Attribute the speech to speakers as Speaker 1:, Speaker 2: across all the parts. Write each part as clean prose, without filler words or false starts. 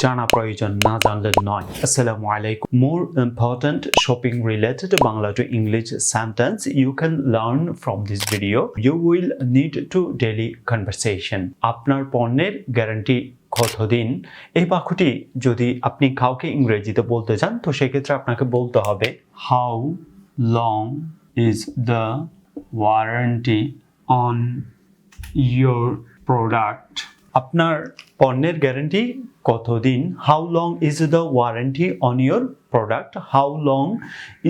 Speaker 1: জানা প্রয়োজন, না জানলে নয়। আসসালামু আলাইকুম। More important shopping related Bangla to English sentence you can learn from this video. You will need to daily conversation. আপনার পণ্যের গ্যারান্টি কতদিন? এই বাক্যটি যদি আপনি কাউকে ইংরেজিতে বলতে চান তো সেক্ষেত্রে আপনাকে বলতে হবে How long is the warranty on your product? আপনার পণ্যের গ্যারান্টি কতদিন? How long is the warranty on your product? How long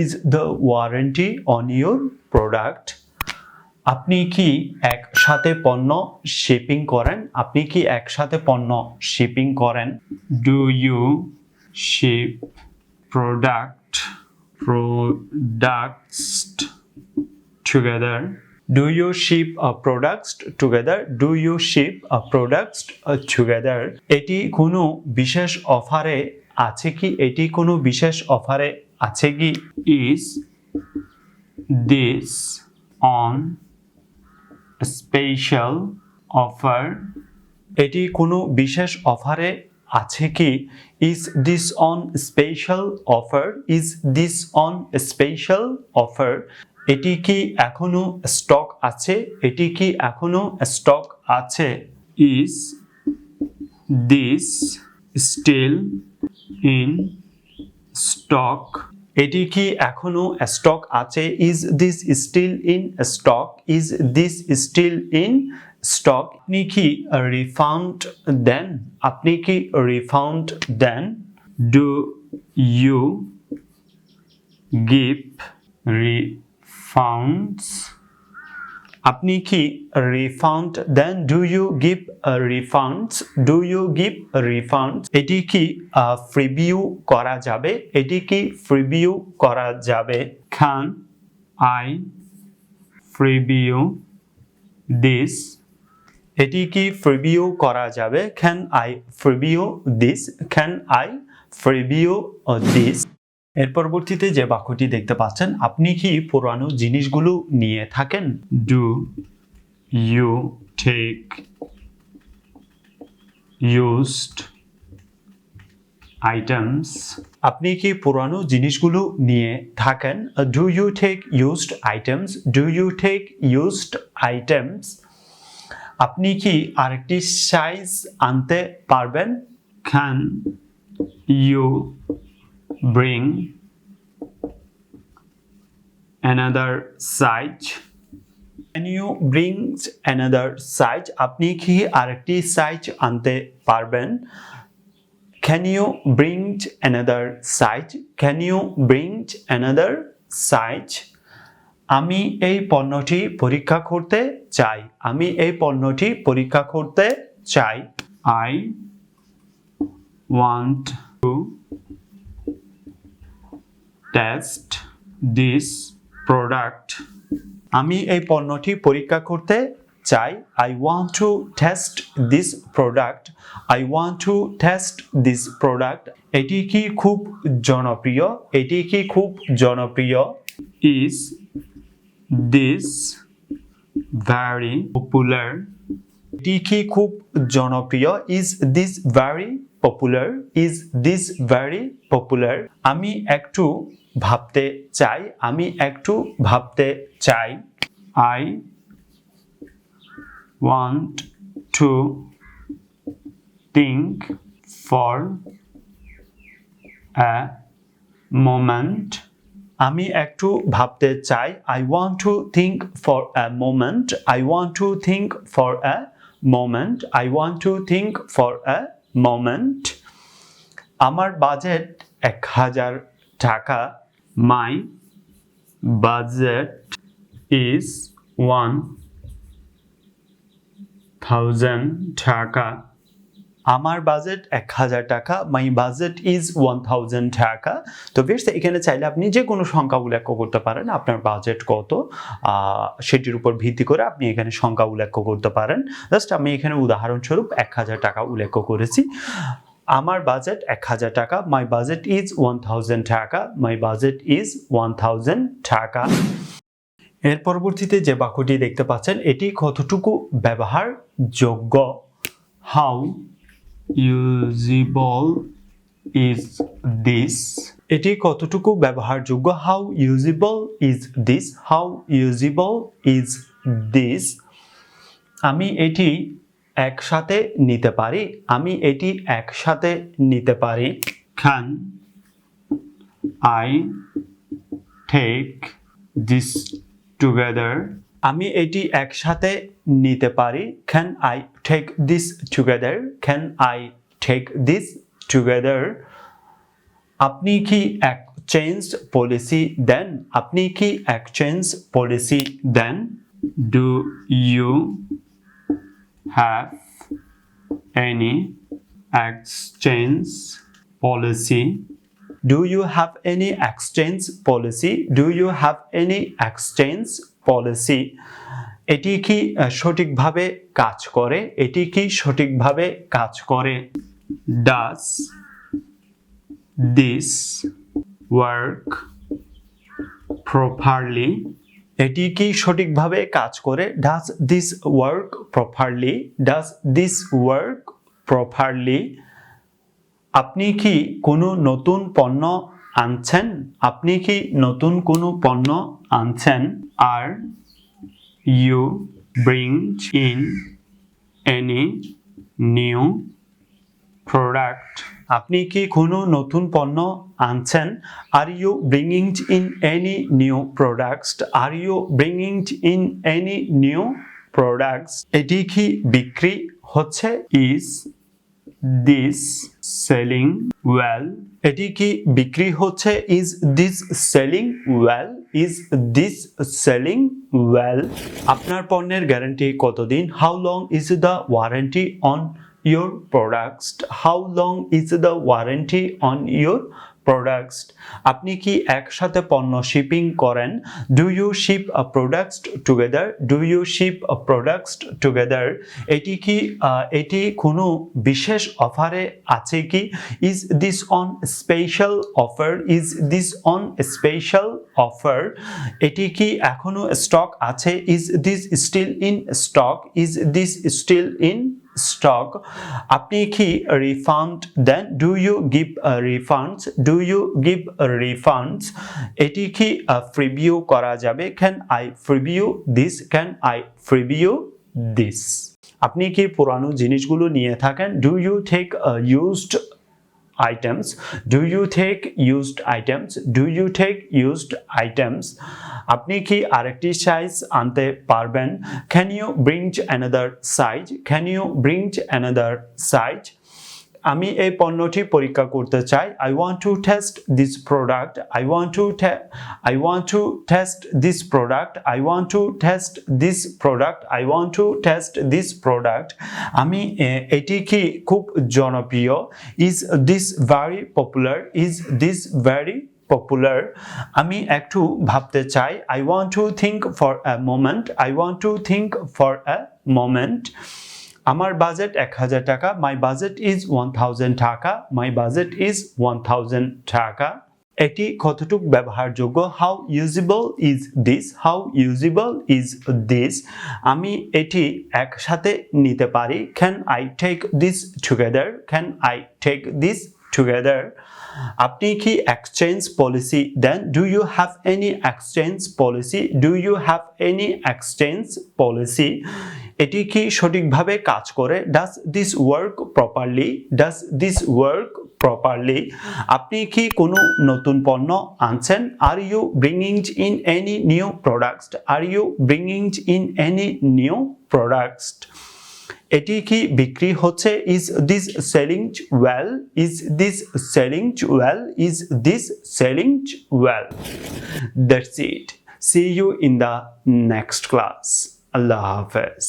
Speaker 1: is the warranty on your product? আপনি কি একসাথে পণ্য শিপিং করেন? আপনি কি একসাথে পণ্য শিপিং করেন? Do you ship products together? Do you ship products together? Do you ship products together? এটি কোনো বিশেষ অফারে আছে কি? এটি কোনো বিশেষ অফারে আছে কি? Is this on special offer? এটি কোনো বিশেষ অফারে আছে কি? Is this on special offer? Is this on special offer? এটি কি এখনো স্টক আছে? এটি কি এখনো স্টক আছে? Is this still in stock? এটি কি এখনো স্টক আছে? Is this still in stock? Is this still in stock? আপনি কি রিফান্ড দেন? আপনি কি রিফান্ড দেন? Do you give refunds? আপনি কি রিফান্ড দেন? Do you give refunds? Do you give refunds? এটি কি প্রিভিউ করা যাবে? এটি কি প্রিভিউ করা যাবে? Can I preview this? এটি কি প্রিভিউ করা যাবে? Can I preview this? Can I preview this? এর পরবর্তীতে যে বাক্যটি দেখতে পাচ্ছেন, আপনি কি পুরানো জিনিসগুলো নিয়ে থাকেন? Do you take used items? আপনি কি পুরানো জিনিসগুলো নিয়ে থাকেন? Do you take used items? Do you take used items? আপনি কি আরেকটি সাইজ আনতে পারবেন? Can you bring another size? Can you bring another size? আপনি কি আরেকটি সাইজ আনতে পারবেন? Can you bring another size? Can you bring another size? আমি এই পণ্যটি পরীক্ষা করতে চাই। আমি এই পণ্যটি পরীক্ষা করতে চাই। I want to test this product. আমি এই পণ্যটি পরীক্ষা করতে চাই। I want to test this product. I want to test this product. এটি কি খুব জনপ্রিয়? এটি কি খুব জনপ্রিয়? Is this very popular? এটি কি খুব জনপ্রিয়? Is this very popular? Is this very popular? আমি একটু ভাবতে চাই। আমি একটু ভাবতে চাই। I want to think for a moment. আমি একটু ভাবতে চাই। I want to think for a moment. I want to think for a moment. I want to think for a moment. আমার বাজেট 1000 টাকা। My budget is 1000 টাকা। আমার budget 1000 টাকা। My budget is 1000 টাকা। তো বেশ, এখানে চাইলে আপনি যে কোনো সংখ্যা উল্লেখ করতে পারেন। আপনার বাজেট কত সেটির উপর ভিত্তি করে আপনি এখানে সংখ্যা উল্লেখ করতে পারেন। জাস্ট আমি এখানে উদাহরণস্বরূপ 1000 টাকা উল্লেখ করেছি। আমার বাজেট 1000 টাকা। My budget is 1000 টাকা। My budget is 1000 টাকা। এর পরবর্তীতে যে বাক্যটি দেখতে পাচ্ছেন, এটি কতটুকু ব্যবহারযোগ্য? How usable is this? এটি কতটুকু ব্যবহারযোগ্য? How usable is this? How usable is this? আমি এটি একসাথে নিতে পারি। আমি এটি একসাথে নিতে পারি। Can I take this together? আমি এটি একসাথে নিতে পারি। Can I take this together? Can I take this together? আপনি কি এক্সচেঞ্জ পলিসি দেন? আপনি কি এক্সচেঞ্জ পলিসি দেন? Do you have any exchange policy? Do you have any exchange policy? Do you have any exchange policy? এটি কি সঠিকভাবে কাজ করে? এটি কি সঠিকভাবে কাজ করে? Does this work properly? এটি কি সঠিকভাবে কাজ করে? Does this work properly? Does this work properly? আপনি কি কোনো নতুন পণ্য আনছেন? আপনি কি নতুন কোনো পণ্য আনছেন? Are you bringing in any new product? আপনি কি কোনো নতুন পণ্য আনছেন? Are you bringing in any new products? Are you bringing in any new products? এটি কি বিক্রি হচ্ছে? Is this selling well? এটি কি বিক্রি হচ্ছে? Is this selling well? Is this selling well? আপনার পণ্যের গ্যারান্টি কতদিন? How long is the warranty on your products? How long is the warranty on your products? আপনি কি একসাথে পণ্য শিপিং করেন? Do you ship a products together? Do you ship a products together? এটি কোনো বিশেষ অফারে আছে কি? Is this on special offer? Is this on special offer? এটি কি এখনো স্টক আছে? Is this still in stock? Is this still in stock? আপনি কি রিফান্ড দেন? Do you give refunds? Do you give refunds? এটি কি প্রিভিউ করা যাবে? Can I preview this? Can I preview this? আপনি কি পুরানো জিনিসগুলো নিয়ে থাকেন? Do you take used items? Do you take used items? Do you take used items? আপনি কি আরেকটি সাইজ আনতে পারবেন? Can you bring another size? Can you bring another size? আমি এই পণ্যটি পরীক্ষা করতে চাই। I want to test this product. I want to test this product. I want to test this product. I want to test this product. আমি এটি কি খুব জনপ্রিয়? Is this very popular? Is this very popular? আমি একটু ভাবতে চাই। I want to think for a moment. I want to think for a moment. আমার বাজেট 1000 টাকা। My budget is 1000 টাকা। My budget is 1000 টাকা। এটি কতটুকু ব্যবহারযোগ্য? How usable is this? How usable is this? আমি এটি একসাথে নিতে পারি। Can I take this together? Can I take this together? আপনি কি এক্সচেঞ্জ পলিসি দেন? Do you have any exchange policy? Do you have any exchange policy? এটি কি সঠিকভাবে কাজ করে? Does this work properly? Does this work properly? আপনি কি কোনো নতুন পণ্য আনছেন? Are you bringing in any new products? Are you bringing in any new products? এটি কি বিক্রি হচ্ছে? Is this selling well? Is this selling well? Is this selling well? That's it. See you in the next class. Allah Hafiz.